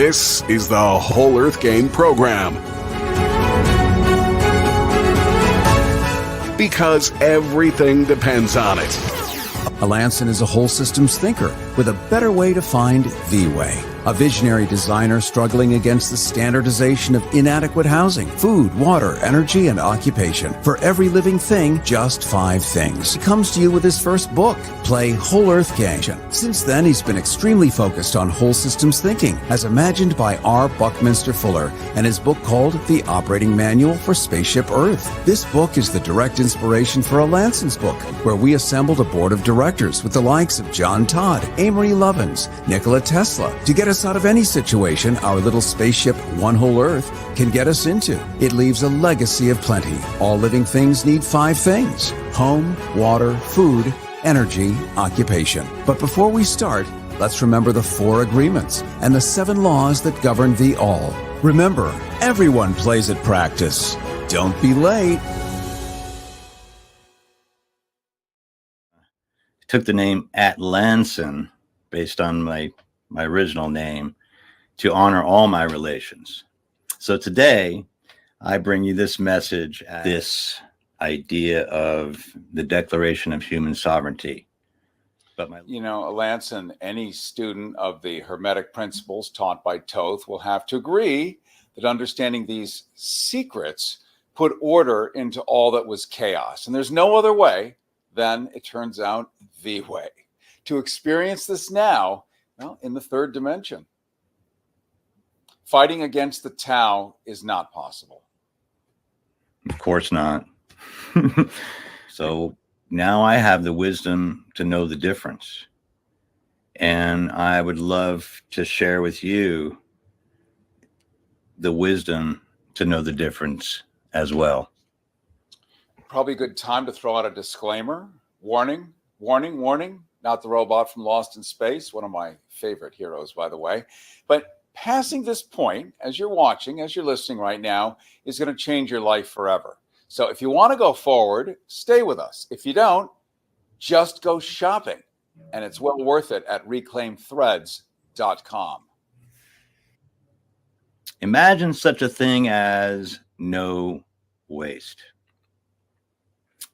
This is the Whole Earth Game program. Because everything depends on it. Alanson is a whole systems thinker with a better way to find the way. A visionary designer struggling against the standardization of inadequate housing, food, water, energy, and occupation. For every living thing, just 5 things. He comes to you with his first book, Play Whole Earth Game. Since then, he's been extremely focused on whole systems thinking, as imagined by R. Buckminster Fuller, and his book called The Operating Manual for Spaceship Earth. This book is the direct inspiration for Alanson's book, where we assembled a board of directors with the likes of John Todd, Amory Lovins, Nikola Tesla, to get us out of any situation our little spaceship One Whole Earth can get us into. It leaves a legacy of plenty. All living things need 5 things: home, water, food, energy, occupation. But before we start, let's remember the 4 agreements and the 7 laws that govern thee all. Remember, everyone plays at practice. Don't be late. Took the name Atlanson based on my original name to honor all my relations. So today I bring you this message, this idea of the Declaration of Human Sovereignty. But Alanson, any student of the Hermetic principles taught by Thoth will have to agree that understanding these secrets put order into all that was chaos. And there's no other way than, it turns out, the way. To experience this now, in the 3rd dimension. Fighting against the Tao is not possible. Of course not. So now I have the wisdom to know the difference. And I would love to share with you the wisdom to know the difference as well. Probably a good time to throw out a disclaimer. Warning, warning, warning. Not the robot from Lost in Space, one of my favorite heroes, by the way. But passing this point, as you're watching, as you're listening right now, is going to change your life forever. So if you want to go forward, stay with us. If you don't, just go shopping. And it's well worth it at reclaimthreads.com. Imagine such a thing as no waste.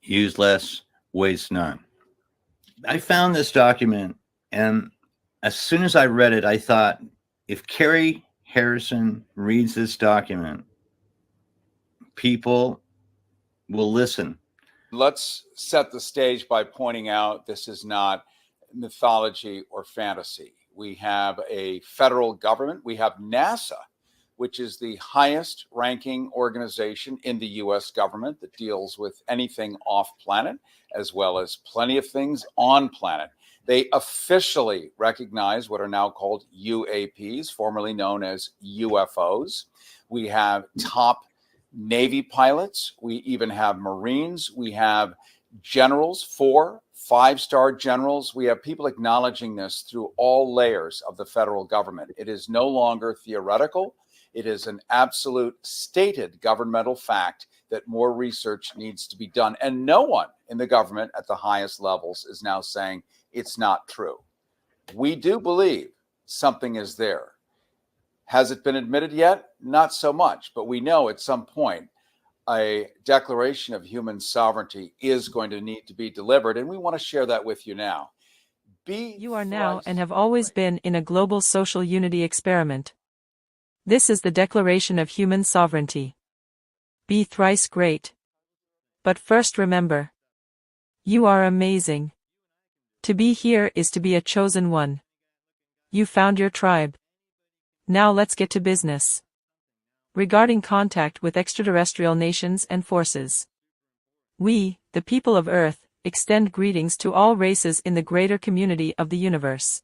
Use less, waste none. I found this document, and as soon as I read it, I thought, if Carrie Harrison reads this document, people will listen. Let's set the stage by pointing out this is not mythology or fantasy. We have a federal government. We have NASA, which is the highest ranking organization in the U.S. government that deals with anything off planet, as well as plenty of things on planet. They officially recognize what are now called UAPs, formerly known as UFOs. We have top Navy pilots. We even have Marines. We have generals, 4 5-star generals. We have people acknowledging this through all layers of the federal government. It is no longer theoretical. It is an absolute stated governmental fact that more research needs to be done. And no one in the government at the highest levels is now saying it's not true. We do believe something is there. Has it been admitted yet? Not so much, but we know at some point a declaration of human sovereignty is going to need to be delivered, and we want to share that with you now. You are now and have always been in a global social unity experiment. This is the Declaration of Human Sovereignty. Be thrice great. But first remember, you are amazing. To be here is to be a chosen one. You found your tribe. Now let's get to business. Regarding contact with extraterrestrial nations and forces, we, the people of Earth, extend greetings to all races in the greater community of the universe.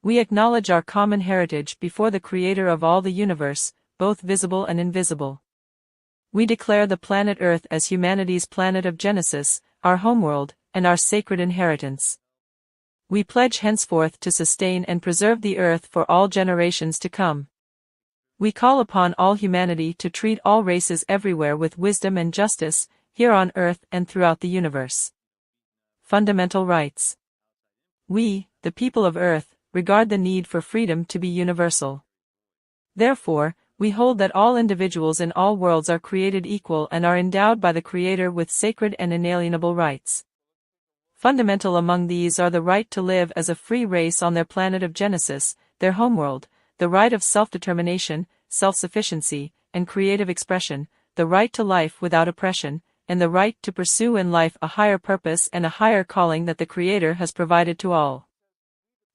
We acknowledge our common heritage before the Creator of all the universe, both visible and invisible. We declare the planet Earth as humanity's planet of Genesis, our homeworld, and our sacred inheritance. We pledge henceforth to sustain and preserve the Earth for all generations to come. We call upon all humanity to treat all races everywhere with wisdom and justice, here on Earth and throughout the universe. Fundamental rights. We, the people of Earth, regard the need for freedom to be universal. Therefore, we hold that all individuals in all worlds are created equal and are endowed by the Creator with sacred and inalienable rights. Fundamental among these are the right to live as a free race on their planet of Genesis, their homeworld, the right of self-determination, self-sufficiency, and creative expression, the right to life without oppression, and the right to pursue in life a higher purpose and a higher calling that the Creator has provided to all.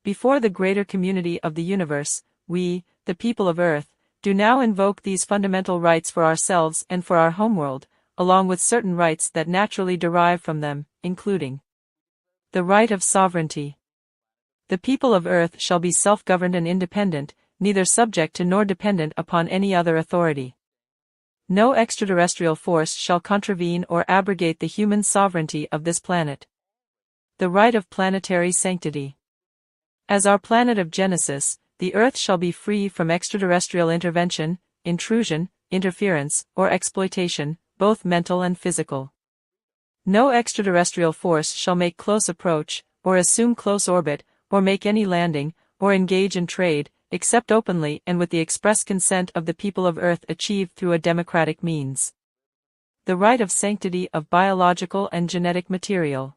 Before the greater community of the universe, we, the people of Earth, do now invoke these fundamental rights for ourselves and for our homeworld, along with certain rights that naturally derive from them, including the right of sovereignty. The people of Earth shall be self-governed and independent, neither subject to nor dependent upon any other authority. No extraterrestrial force shall contravene or abrogate the human sovereignty of this planet. The right of planetary sanctity. As our planet of Genesis, the Earth shall be free from extraterrestrial intervention, intrusion, interference, or exploitation, both mental and physical. No extraterrestrial force shall make close approach, or assume close orbit, or make any landing, or engage in trade, except openly and with the express consent of the people of Earth achieved through a democratic means. The right of sanctity of biological and genetic material.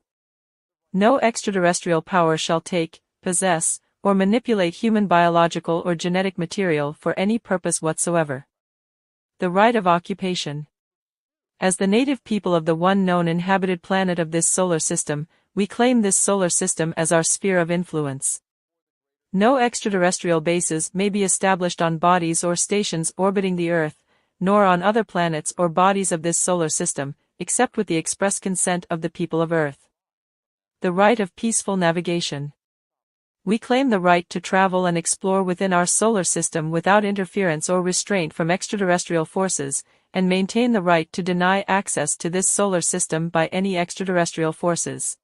No extraterrestrial power shall take, possess, or manipulate human biological or genetic material for any purpose whatsoever. The right of occupation. As the native people of the one known inhabited planet of this solar system, we claim this solar system as our sphere of influence. No extraterrestrial bases may be established on bodies or stations orbiting the Earth, nor on other planets or bodies of this solar system, except with the express consent of the people of Earth. The right of peaceful navigation. We claim the right to travel and explore within our solar system without interference or restraint from extraterrestrial forces, and maintain the right to deny access to this solar system by any extraterrestrial forces.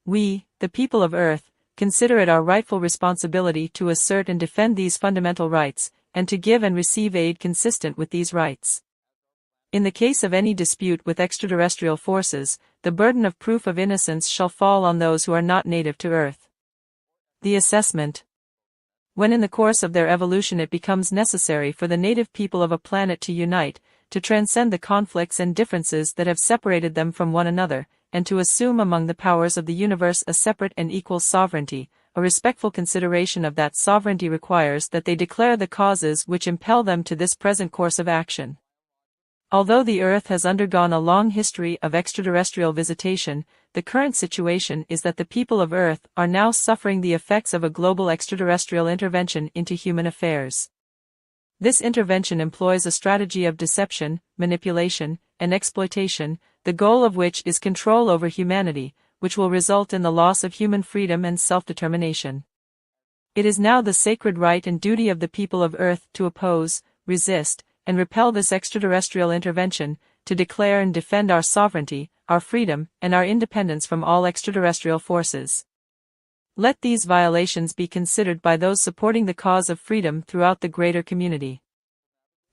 We, the people of Earth, consider it our rightful responsibility to assert and defend these fundamental rights, and to give and receive aid consistent with these rights. In the case of any dispute with extraterrestrial forces, the burden of proof of innocence shall fall on those who are not native to Earth. The assessment. When in the course of their evolution it becomes necessary for the native people of a planet to unite, to transcend the conflicts and differences that have separated them from one another, and to assume among the powers of the universe a separate and equal sovereignty, a respectful consideration of that sovereignty requires that they declare the causes which impel them to this present course of action. Although the Earth has undergone a long history of extraterrestrial visitation, the current situation is that the people of Earth are now suffering the effects of a global extraterrestrial intervention into human affairs. This intervention employs a strategy of deception, manipulation, and exploitation, the goal of which is control over humanity, which will result in the loss of human freedom and self-determination. It is now the sacred right and duty of the people of Earth to oppose, resist, and repel this extraterrestrial intervention, to declare and defend our sovereignty, our freedom, and our independence from all extraterrestrial forces. Let these violations be considered by those supporting the cause of freedom throughout the greater community.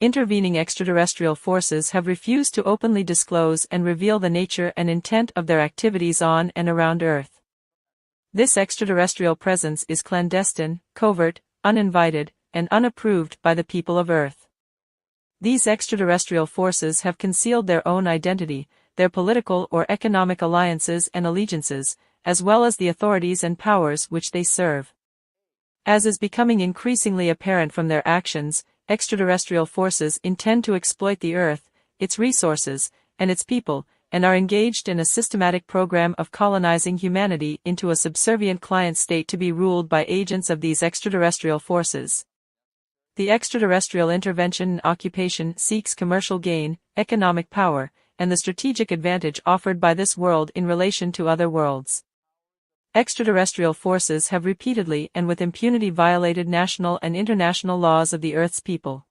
Intervening extraterrestrial forces have refused to openly disclose and reveal the nature and intent of their activities on and around Earth. This extraterrestrial presence is clandestine, covert, uninvited, and unapproved by the people of Earth. These extraterrestrial forces have concealed their own identity, their political or economic alliances and allegiances, as well as the authorities and powers which they serve. As is becoming increasingly apparent from their actions, extraterrestrial forces intend to exploit the Earth, its resources, and its people, and are engaged in a systematic program of colonizing humanity into a subservient client state to be ruled by agents of these extraterrestrial forces. The extraterrestrial intervention and occupation seeks commercial gain, economic power, and the strategic advantage offered by this world in relation to other worlds. Extraterrestrial forces have repeatedly and with impunity violated national and international laws of the Earth's people.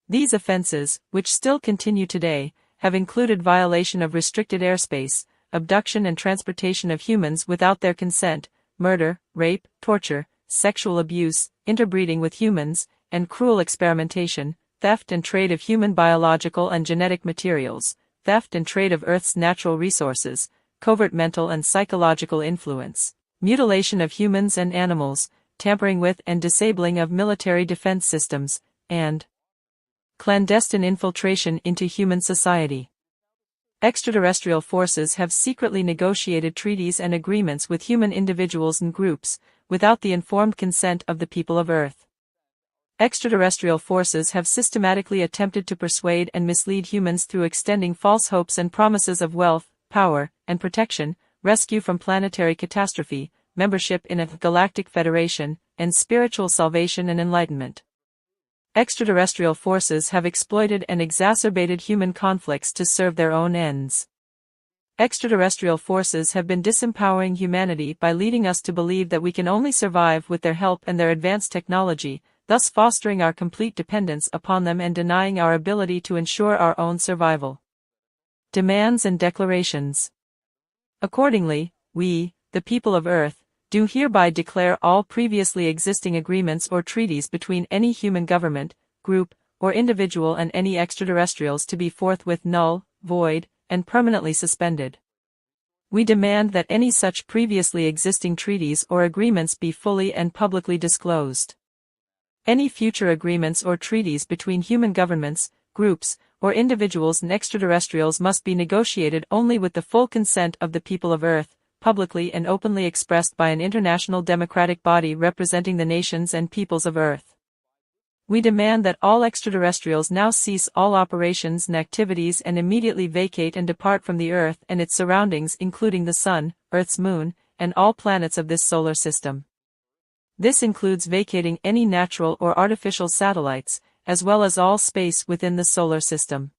These offenses, which still continue today, have included violation of restricted airspace, abduction and transportation of humans without their consent, murder, rape, torture, sexual abuse, interbreeding with humans, and cruel experimentation, theft and trade of human biological and genetic materials, theft and trade of Earth's natural resources, covert mental and psychological influence, mutilation of humans and animals, tampering with and disabling of military defense systems, and clandestine infiltration into human society. Extraterrestrial forces have secretly negotiated treaties and agreements with human individuals and groups, without the informed consent of the people of Earth. Extraterrestrial forces have systematically attempted to persuade and mislead humans through extending false hopes and promises of wealth, power, and protection, rescue from planetary catastrophe, membership in a galactic federation, and spiritual salvation and enlightenment. Extraterrestrial forces have exploited and exacerbated human conflicts to serve their own ends. Extraterrestrial forces have been disempowering humanity by leading us to believe that we can only survive with their help and their advanced technology, thus fostering our complete dependence upon them and denying our ability to ensure our own survival. Demands and declarations. Accordingly, we, the people of Earth, do hereby declare all previously existing agreements or treaties between any human government, group, or individual and any extraterrestrials to be forthwith null, void, and permanently suspended. We demand that any such previously existing treaties or agreements be fully and publicly disclosed. Any future agreements or treaties between human governments, groups, or individuals and extraterrestrials must be negotiated only with the full consent of the people of Earth, publicly and openly expressed by an international democratic body representing the nations and peoples of Earth. We demand that all extraterrestrials now cease all operations and activities and immediately vacate and depart from the Earth and its surroundings, including the Sun, Earth's moon, and all planets of this solar system. This includes vacating any natural or artificial satellites, as well as all space within the solar system.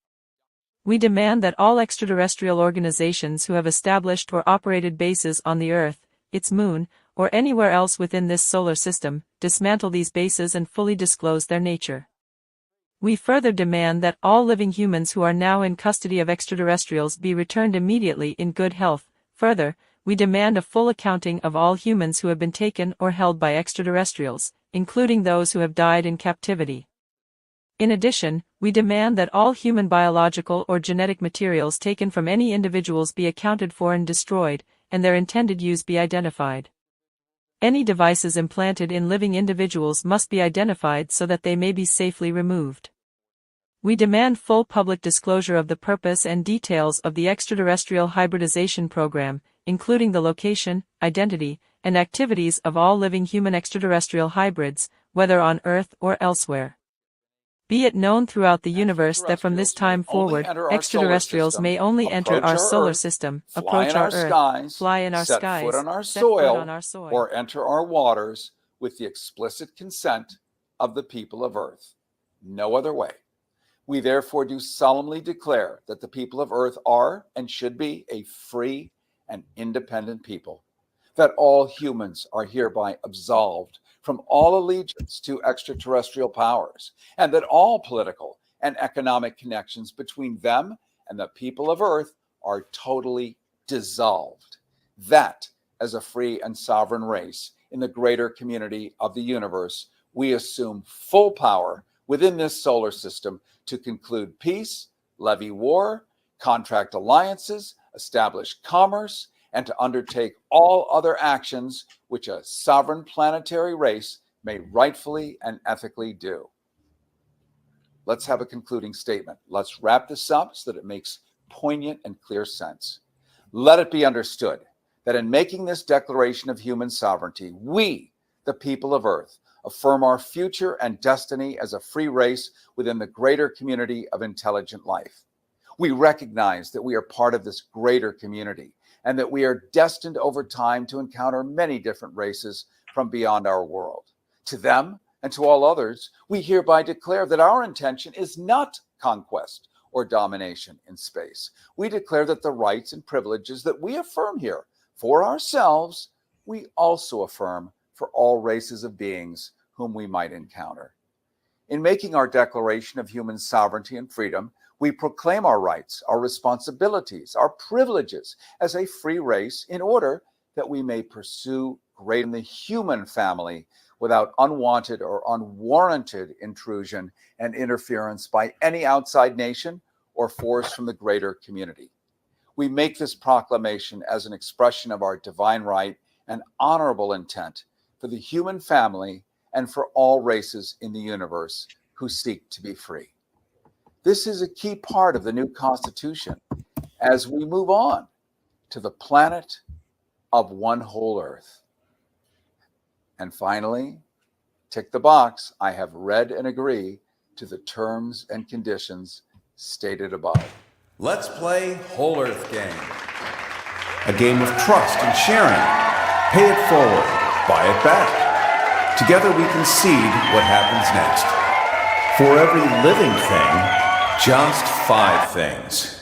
We demand that all extraterrestrial organizations who have established or operated bases on the Earth, its moon, or anywhere else within this solar system, dismantle these bases and fully disclose their nature. We further demand that all living humans who are now in custody of extraterrestrials be returned immediately in good health. Further, we demand a full accounting of all humans who have been taken or held by extraterrestrials, including those who have died in captivity. In addition, we demand that all human biological or genetic materials taken from any individuals be accounted for and destroyed, and their intended use be identified. Any devices implanted in living individuals must be identified so that they may be safely removed. We demand full public disclosure of the purpose and details of the extraterrestrial hybridization program, including the location, identity, and activities of all living human extraterrestrial hybrids, whether on Earth or elsewhere. Be it known throughout the universe that from this time forward, extraterrestrials may only enter our solar system, approach our Earth, fly in our skies, set foot on our soil, or enter our waters with the explicit consent of the people of Earth. No other way. We therefore do solemnly declare that the people of Earth are and should be a free and independent people, that all humans are hereby absolved from all allegiance to extraterrestrial powers, and that all political and economic connections between them and the people of Earth are totally dissolved. That, as a free and sovereign race in the greater community of the universe, we assume full power within this solar system to conclude peace, levy war, contract alliances, establish commerce, and to undertake all other actions which a sovereign planetary race may rightfully and ethically do. Let's have a concluding statement. Let's wrap this up so that it makes poignant and clear sense. Let it be understood that in making this declaration of human sovereignty, we, the people of Earth, affirm our future and destiny as a free race within the greater community of intelligent life. We recognize that we are part of this greater community, and that we are destined over time to encounter many different races from beyond our world. To them and to all others, we hereby declare that our intention is not conquest or domination in space. We declare that the rights and privileges that we affirm here for ourselves, we also affirm for all races of beings whom we might encounter. In making our declaration of human sovereignty and freedom, we proclaim our rights, our responsibilities, our privileges as a free race in order that we may pursue great in the human family without unwanted or unwarranted intrusion and interference by any outside nation or force from the greater community. We make this proclamation as an expression of our divine right and honorable intent for the human family and for all races in the universe, who seek to be free. This is a key part of the new Constitution as we move on to the planet of one whole earth. And finally, tick the box. I have read and agree to the terms and conditions stated above. Let's play Whole Earth Game. A game of trust and sharing. Pay it forward, buy it back. Together we concede what happens next. For every living thing, just 5 things.